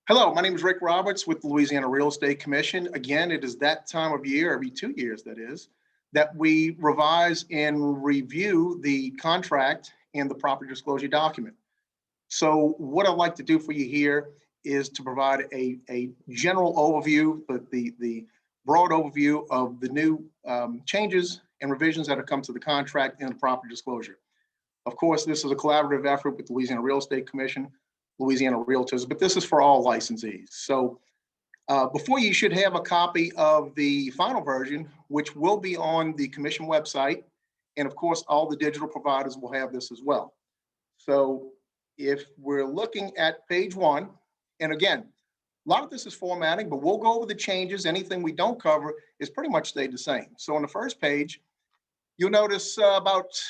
Hello, my name is Rick Roberts with the Louisiana Real Estate Commission. Again, it is that time of year, every 2 years that is, that we revise and review the contract and the property disclosure document. So what I'd like to do for you here is to provide a general overview, but the broad overview of the new changes and revisions that have come to the contract and the property disclosure. Of course, this is a collaborative effort with the Louisiana Real Estate Commission, Louisiana Realtors, but this is for all licensees. So before you should have a copy of the final version, which will be on the commission website. And of course, all the digital providers will have this as well. So if we're looking at page 1, and again, a lot of this is formatting, but we'll go over the changes. Anything we don't cover is pretty much stayed the same. So on the first page, you'll notice about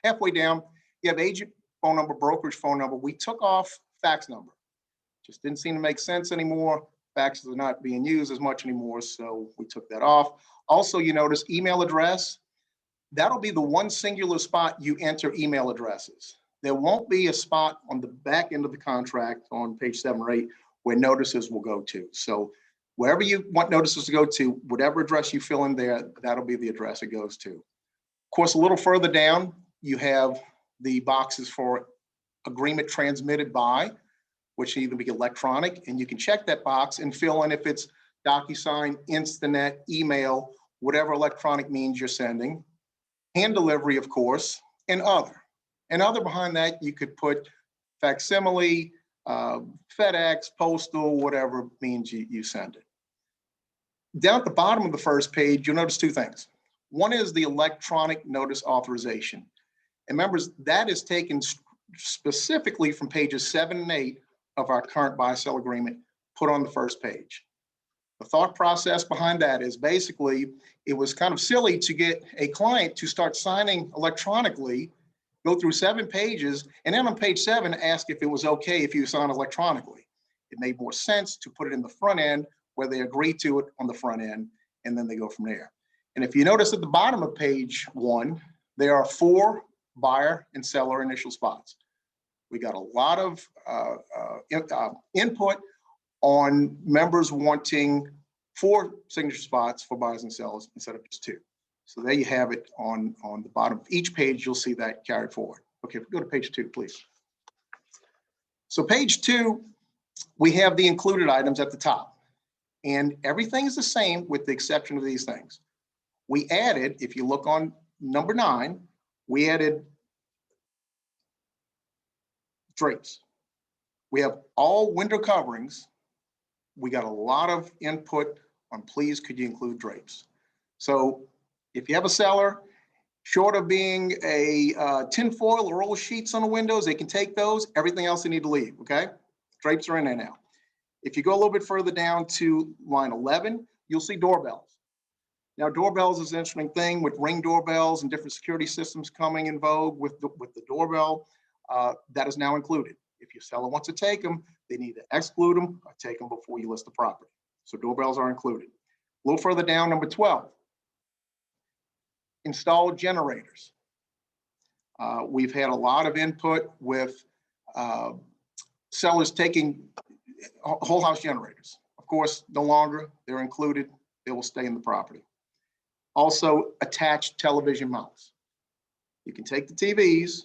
halfway down, you have agent phone number, brokerage phone number. We took off fax number. Just didn't seem to make sense anymore. Faxes are not being used as much anymore, so we took that off. Also, you notice email address. That'll be the one singular spot you enter email addresses. There won't be a spot on the back end of the contract on page 7 or 8 where notices will go to. So wherever you want notices to go to, whatever address you fill in there, that'll be the address it goes to. Of course, a little further down, you have the boxes for agreement transmitted by, which can either be electronic, and you can check that box and fill in if it's DocuSign, Instanet, email, whatever electronic means you're sending. Hand delivery, of course, and other. And other behind that, you could put facsimile, FedEx, postal, whatever means you send it. Down at the bottom of the first page, you'll notice 2 things. One is the electronic notice authorization. And members, that is taken specifically from pages 7 and 8 of our current buy-sell agreement, put on the first page. The thought process behind that is basically, it was kind of silly to get a client to start signing electronically, go through 7 pages, and then on page 7, ask if it was okay if you sign electronically. It made more sense to put it in the front end where they agree to it on the front end, and then they go from there. And if you notice at the bottom of page 1, there are 4 buyer and seller initial spots. We got a lot of input on members wanting 4 signature spots for buyers and sellers instead of just 2. So there you have it on the bottom of each page. You'll see that carried forward. Okay, if we go to page 2, please. So page 2, we have the included items at the top. And everything is the same with the exception of these things. We added, if you look on number 9, we added drapes. We have all window coverings. We got a lot of input on please could you include drapes. So if you have a seller, short of being a tin foil or roll sheets on the windows, they can take those. Everything else they need to leave, okay? Drapes are in there now. If you go a little bit further down to line 11, you'll see doorbells. Now, doorbells is an interesting thing with Ring doorbells and different security systems coming in vogue with the doorbell. That is now included. If your seller wants to take them, they need to exclude them or take them before you list the property. So doorbells are included. A little further down, number 12, installed generators. We've had a lot of input with sellers taking whole house generators. Of course, no longer, they're included. They will stay in the property. Also, attached television mounts. You can take the TVs,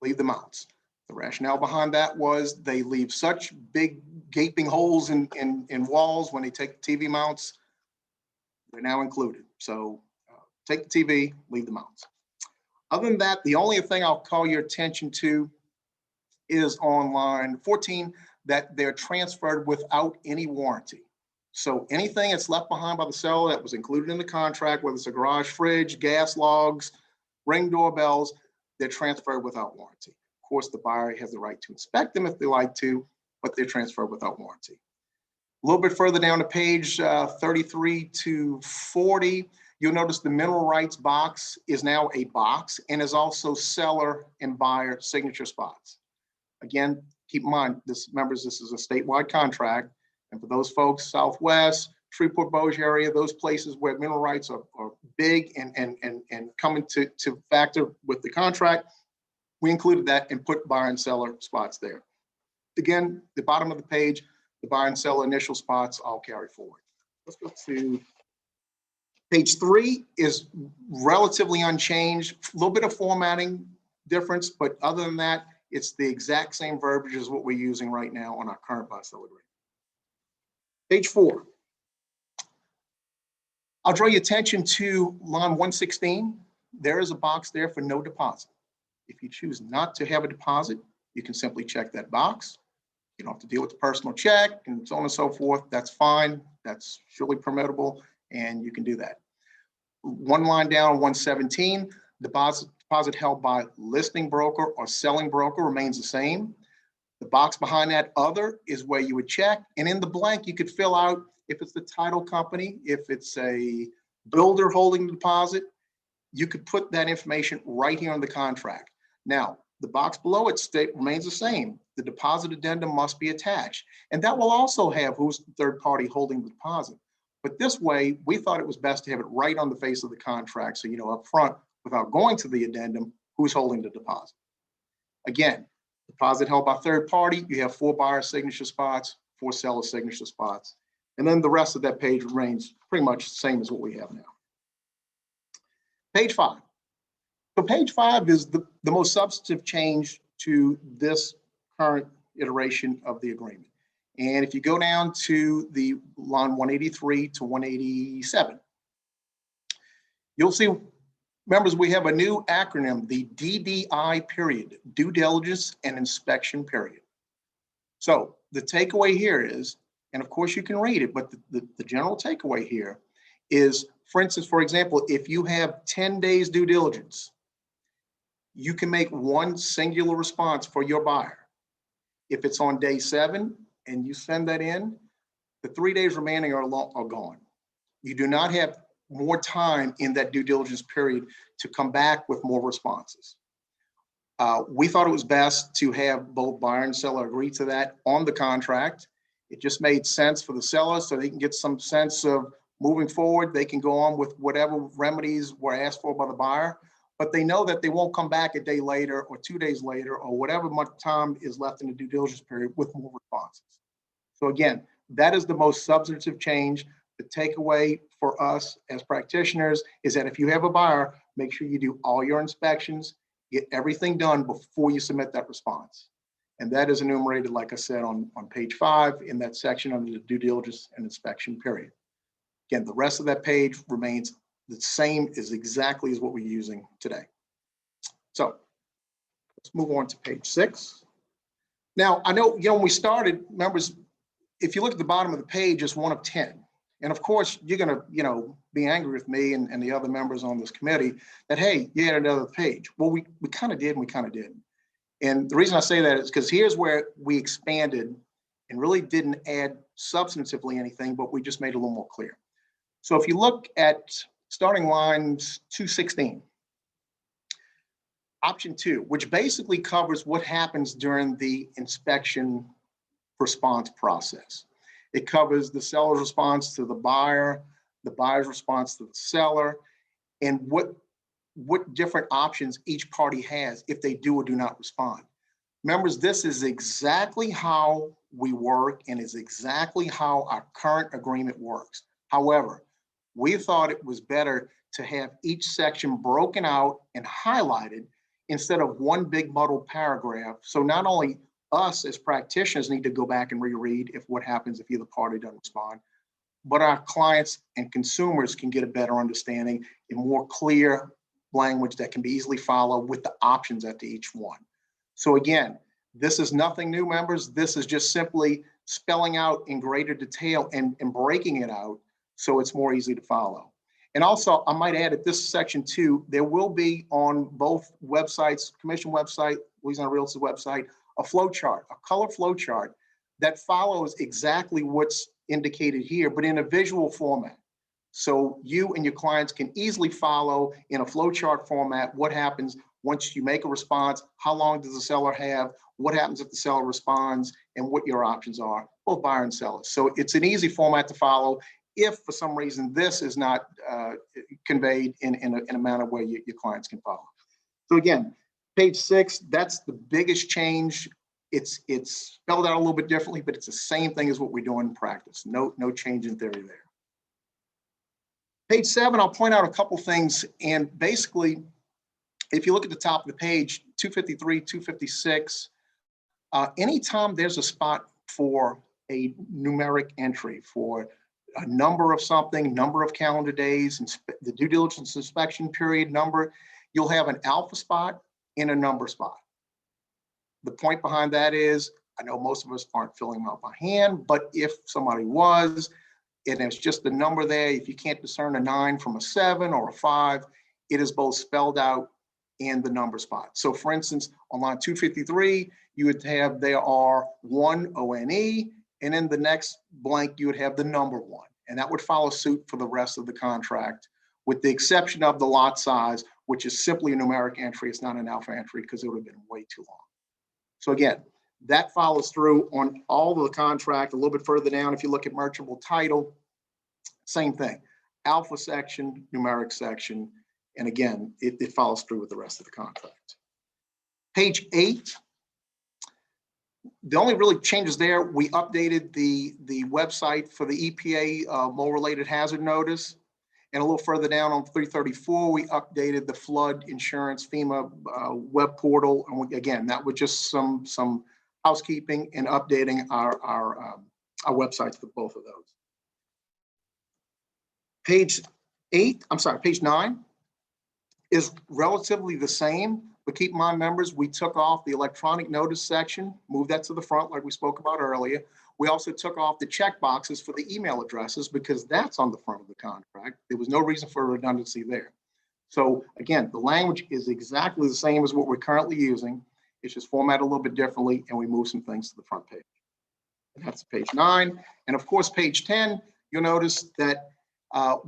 leave the mounts. The rationale behind that was they leave such big gaping holes in walls when they take the TV mounts. They're now included. So take the TV, leave the mounts. Other than that, the only thing I'll call your attention to is on line 14, that they're transferred without any warranty. So anything that's left behind by the seller that was included in the contract, whether it's a garage fridge, gas logs, Ring doorbells, they're transferred without warranty. Of course, the buyer has the right to inspect them if they like to, but they're transferred without warranty. A little bit further down the page, 33 to 40, you'll notice the mineral rights box is now a box and is also seller and buyer signature spots. Again, keep in mind, this is a statewide contract. And for those folks, Southwest, Shreveport, Bossier area, those places where mineral rights are big and coming to factor with the contract, we included that and put buyer and seller spots there. Again, the bottom of the page, The buyer and seller initial spots I'll carry forward. Let's go to page 3 is relatively unchanged, a little bit of formatting difference, but other than that, it's the exact same verbiage as what we're using right now on our current buy-sell agreement. Page 4. I'll draw your attention to line 116. There is a box there for no deposit. If you choose not to have a deposit, you can simply check that box. You don't have to deal with the personal check and so on and so forth. That's fine. That's surely permittable, and you can do that. One line down, 117, deposit held by listing broker or selling broker remains the same. The box behind that other is where you would check, and in the blank you could fill out if it's the title company, if it's a builder holding the deposit, you could put that information right here on the contract. Now, the box below it remains the same. The deposit addendum must be attached, and that will also have who's the third party holding the deposit. But this way, we thought it was best to have it right on the face of the contract, so you know up front, without going to the addendum, who's holding the deposit. Again, deposit held by third party, you have 4 buyer signature spots, 4 seller signature spots, and then the rest of that page remains pretty much the same as what we have now. Page 5. So page 5 is the most substantive change to this current iteration of the agreement. And if you go down to the line 183 to 187, you'll see, members, we have a new acronym, the DDI period, due diligence and inspection period. So the takeaway here is, and of course you can read it, but the general takeaway here is, for instance, for example, if you have 10 days due diligence, you can make one singular response for your buyer. If it's on day 7 and you send that in, the 3 days remaining are gone. You do not have more time in that due diligence period to come back with more responses. We thought it was best to have both buyer and seller agree to that on the contract. It just made sense for the seller so they can get some sense of moving forward. They can go on with whatever remedies were asked for by the buyer, but they know that they won't come back a day later or 2 days later or whatever much time is left in the due diligence period with more responses. So again, that is the most substantive change. The takeaway for us as practitioners is that if you have a buyer, make sure you do all your inspections, get everything done before you submit that response. And that is enumerated, like I said, on page 5 in that section under the due diligence and inspection period. Again, the rest of that page remains the same as exactly as what we're using today. So let's move on to page 6. Now, I know, when we started, members, if you look at the bottom of the page, it's 1 of 10. And of course, you're going to, be angry with me and the other members on this committee that, hey, you had another page. Well, we kind of did and we kind of didn't. And the reason I say that is because here's where we expanded and really didn't add substantively anything, but we just made it a little more clear. So if you look at starting lines 216, option 2, which basically covers what happens during the inspection response process. It covers the seller's response to the buyer, the buyer's response to the seller, and what different options each party has if they do or do not respond. Members, this is exactly how we work and is exactly how our current agreement works. However, we thought it was better to have each section broken out and highlighted instead of one big muddled paragraph. So not only us as practitioners need to go back and reread if what happens if either party doesn't respond, but our clients and consumers can get a better understanding in more clear language that can be easily followed with the options at each one. So again, this is nothing new, members. This is just simply spelling out in greater detail and breaking it out so it's more easy to follow. And also, I might add at this section 2, there will be on both websites, Commission website, Louisiana Realtors website, a flow chart, a color flow chart that follows exactly what's indicated here, but in a visual format. So you and your clients can easily follow in a flow chart format what happens once you make a response, how long does the seller have, what happens if the seller responds, and what your options are, both buyer and seller. So it's an easy format to follow if for some reason this is not conveyed in a manner where your clients can follow. So again, page 6, that's the biggest change It's spelled out a little bit differently, but it's the same thing as what we're doing in practice. No change in theory there. Page 7, I'll point out a couple things. And basically, if you look at the top of the page, 253, 256, anytime there's a spot for a numeric entry for a number of something, number of calendar days, and the due diligence inspection period number, you'll have an alpha spot and a number spot. The point behind that is, I know most of us aren't filling them out by hand, but if somebody was, and it's just the number there, if you can't discern a 9 from a 7 or a 5, it is both spelled out and the number spot. So for instance, on line 253, you would have there are 1 ONE, and in the next blank, you would have the number 1. And that would follow suit for the rest of the contract, with the exception of the lot size, which is simply a numeric entry. It's not an alpha entry because it would have been way too long. So again, that follows through on all of the contract. A little bit further down, if you look at merchantable title, same thing. Alpha section, numeric section, and again, it follows through with the rest of the contract. Page 8, the only really changes there, we updated the website for the EPA mold-related hazard notice. And a little further down on 334, we updated the flood insurance FEMA web portal. And again, that was just some housekeeping and updating our websites for both of those. Page 9 is relatively the same, but keep in mind, members, we took off the electronic notice section, moved that to the front like we spoke about earlier. We also took off the check boxes for the email addresses because that's on the front of the contract. There was no reason for redundancy there. So again, the language is exactly the same as what we're currently using. It's just formatted a little bit differently, and we moved some things to the front page. And that's page 9. And of course, page 10, you'll notice that,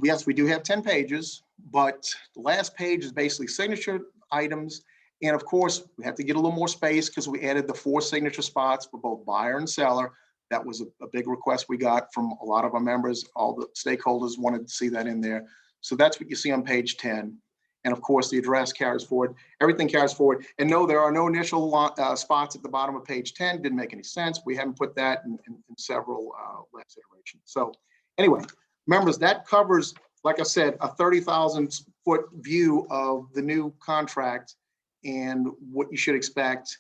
yes, we do have 10 pages, but the last page is basically signature items. And of course, we have to get a little more space because we added the 4 signature spots for both buyer and seller. That was a big request we got from a lot of our members. All the stakeholders wanted to see that in there. So that's what you see on page 10. And of course, the address carries forward. Everything carries forward. And no, there are no initial spots at the bottom of page 10. Didn't make any sense. We haven't put that in several last iterations. So anyway, members, that covers, like I said, a 30,000-foot view of the new contract and what you should expect.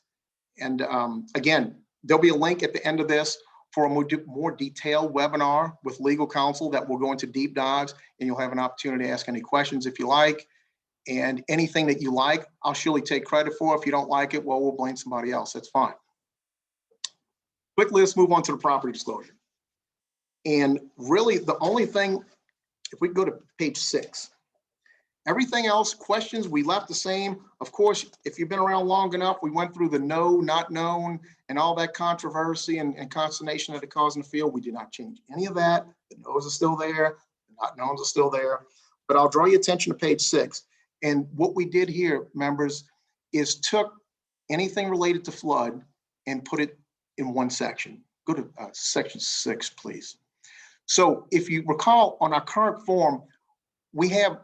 And again, there'll be a link at the end of this for a more detailed webinar with legal counsel that will go into deep dives, and you'll have an opportunity to ask any questions if you like. And anything that you like, I'll surely take credit for. If you don't like it, well, we'll blame somebody else. That's fine. Quickly, let's move on to the property disclosure. And really, the only thing, if we go to page 6, everything else, questions, we left the same. Of course, if you've been around long enough, we went through the know, not known, and all that controversy and consternation that it caused in the field. We did not change any of that. The knows are still there, the not knowns are still there. But I'll draw your attention to page 6. And what we did here, members, is took anything related to flood and put it in one section. Go to section 6, please. So if you recall, on our current form, we have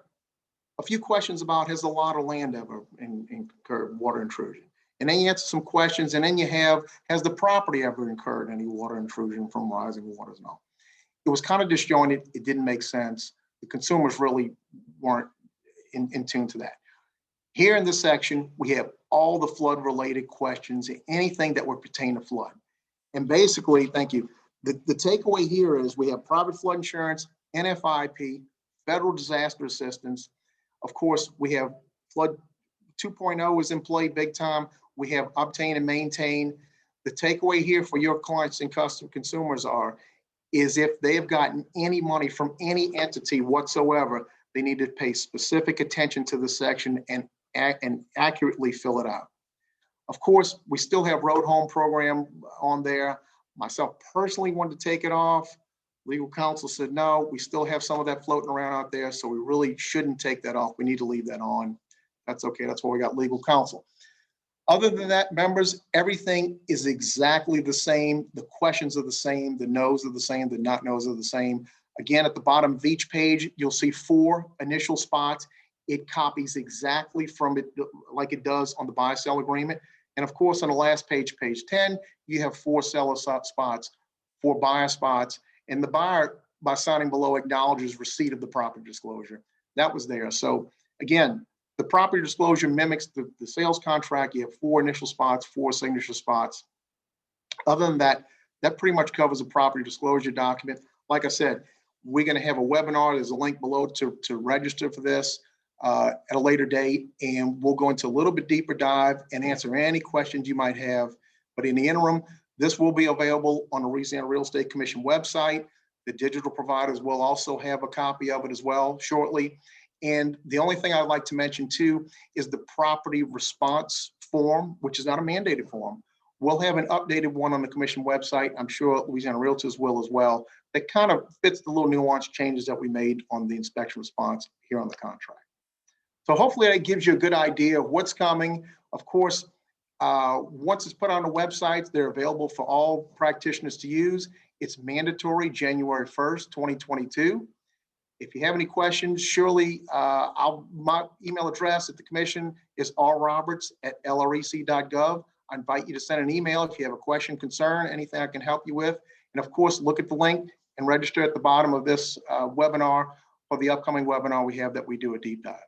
a few questions about, has the lot or land ever incurred water intrusion? And then you answer some questions, and then you have, has the property ever incurred any water intrusion from rising waters and all? It was kind of disjointed. It didn't make sense. The consumers really weren't in tune to that. Here in this section, we have all the flood-related questions, anything that would pertain to flood. And basically, thank you, the takeaway here is we have private flood insurance, NFIP, federal disaster assistance. Of course, we have flood 2.0 is in play big time. We have obtain and maintain. The takeaway here for your clients and consumers is if they have gotten any money from any entity whatsoever, they need to pay specific attention to the section and accurately fill it out. Of course, we still have road home program on there. Myself personally wanted to take it off. Legal counsel said, no, we still have some of that floating around out there, so we really shouldn't take that off. We need to leave that on. That's okay, that's why we got legal counsel. Other than that, members, everything is exactly the same. The questions are the same, the no's are the same, the not no's are the same. Again, at the bottom of each page, you'll see 4 initial spots. It copies exactly from it like it does on the buy-sell agreement. And of course, on the last page, page 10, you have 4 seller spots, 4 buyer spots, and the buyer, by signing below, acknowledges receipt of the property disclosure. That was there. So again, the property disclosure mimics the sales contract. You have 4 initial spots, 4 signature spots. Other than that, that pretty much covers the property disclosure document. Like I said, we're going to have a webinar. There's a link below to register for this at a later date, and we'll go into a little bit deeper dive and answer any questions you might have. But in the interim, this will be available on the Louisiana Real Estate Commission website. The digital providers will also have a copy of it as well shortly. And the only thing I'd like to mention too is the property response form, which is not a mandated form. We'll have an updated one on the commission website. I'm sure Louisiana Realtors will as well. That kind of fits the little nuanced changes that we made on the inspection response here on the contract. So hopefully that gives you a good idea of what's coming. Of course, once it's put on the websites, they're available for all practitioners to use. It's mandatory January 1st, 2022. If you have any questions, surely my email address at the commission is rroberts@lrec.gov. I invite you to send an email if you have a question, concern, anything I can help you with. And of course, look at the link and register at the bottom of this webinar for the upcoming webinar we have that we do a deep dive.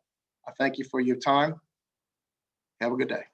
I thank you for your time. Have a good day.